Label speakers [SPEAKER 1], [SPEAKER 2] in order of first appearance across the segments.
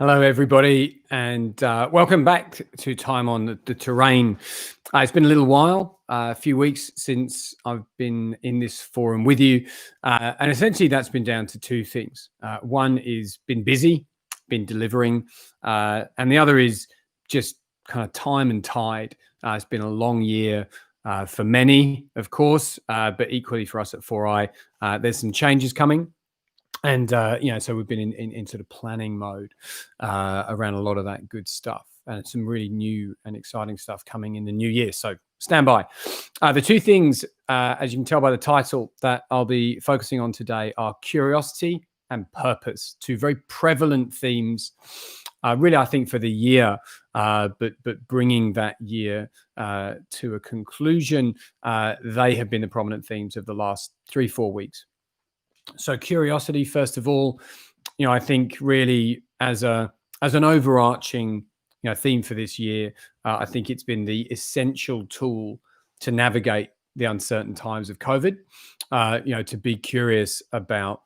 [SPEAKER 1] Hello, everybody, and welcome back to Time on the Terrain. It's been a little while, a few weeks since I've been in this forum with you, and essentially that's been down to two things. One is been busy, been delivering, and the other is just kind of time and tide. It's been a long year for many, of course, but equally for us at 4i. There's some changes coming. And so we've been in sort of planning mode around a lot of that good stuff, and some really new and exciting stuff coming in the new year. So stand by. The two things, as you can tell by the title, that I'll be focusing on today are curiosity and purpose. Two very prevalent themes, really, I think, for the year, but bringing that year to a conclusion. They have been the prominent themes of the last 3-4 weeks. So curiosity, first of all, I think really as an overarching theme for this year, I think it's been the essential tool to navigate the uncertain times of COVID. To be curious about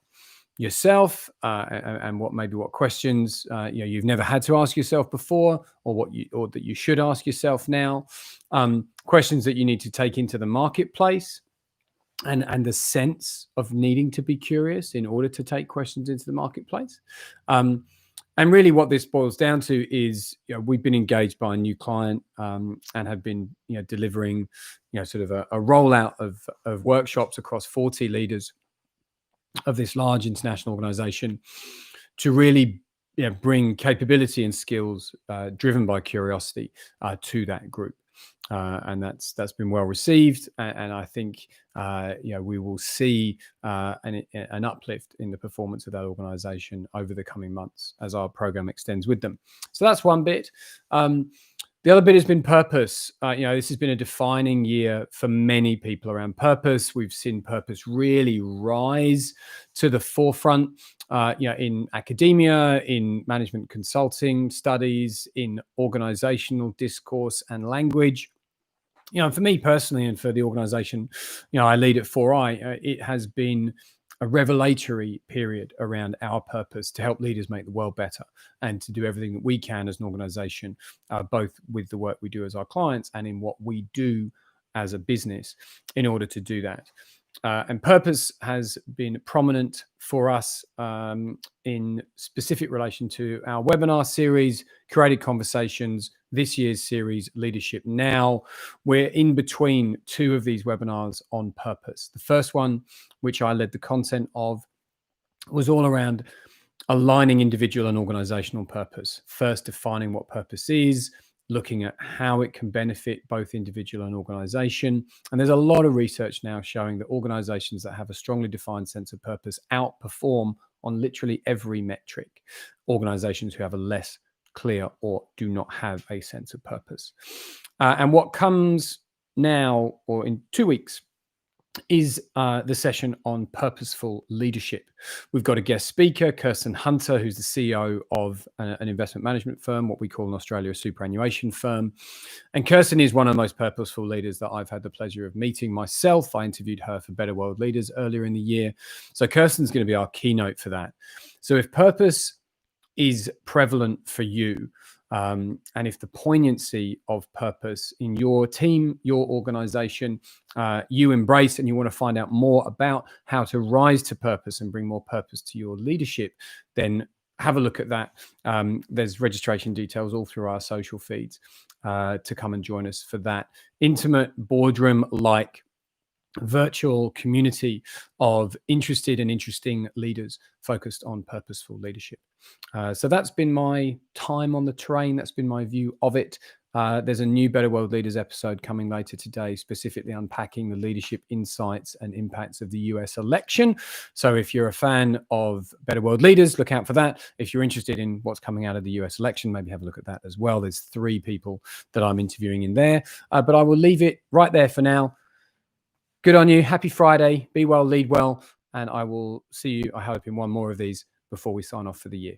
[SPEAKER 1] yourself and what questions you've never had to ask yourself before, or that you should ask yourself now. Questions that you need to take into the marketplace. And the sense of needing to be curious in order to take questions into the marketplace. And really what this boils down to is, we've been engaged by a new client and have been, delivering, sort of a rollout of workshops across 40 leaders of this large international organization to really bring capability and skills driven by curiosity to that group. And that's been well received, and I think we will see an uplift in the performance of that organization over the coming months as our program extends with them. So that's one bit. The other bit has been purpose. This has been a defining year for many people around purpose. We've seen purpose really rise to the forefront, in academia, in management consulting studies, in organizational discourse and language. For me personally, and for the organization, I lead at 4i, it has been a revelatory period around our purpose to help leaders make the world better, and to do everything that we can as an organization, both with the work we do as our clients and in what we do as a business in order to do that. And purpose has been prominent for us in specific relation to our webinar series, Curated Conversations, this year's series, Leadership Now. We're in between two of these webinars on purpose. The first one, which I led the content of, was all around aligning individual and organizational purpose. First, defining what purpose is, looking at how it can benefit both individual and organization. And there's a lot of research now showing that organizations that have a strongly defined sense of purpose outperform on literally every metric organizations who have a less clear or do not have a sense of purpose. And what comes now, or in 2 weeks, is the session on purposeful leadership. We've got a guest speaker, Kirsten Hunter, who's the CEO of an investment management firm, what we call in Australia a superannuation firm. And Kirsten is one of the most purposeful leaders that I've had the pleasure of meeting myself. I interviewed her for Better World Leaders earlier in the year. So Kirsten's going to be our keynote for that. So if purpose is prevalent for you, and if the poignancy of purpose in your team, your organization, you embrace, and you want to find out more about how to rise to purpose and bring more purpose to your leadership, then have a look at that. There's registration details all through our social feeds to come and join us for that intimate boardroom-like virtual community of interested and interesting leaders focused on purposeful leadership. So that's been my time on the terrain. That's been my view of it. There's a new Better World Leaders episode coming later today, specifically unpacking the leadership insights and impacts of the US election. So if you're a fan of Better World Leaders, look out for that. If you're interested in what's coming out of the US election, maybe have a look at that as well. There's 3 people that I'm interviewing in there, but I will leave it right there for now. Good on you. Happy Friday. Be well, lead well. And I will see you, I hope, in one more of these before we sign off for the year.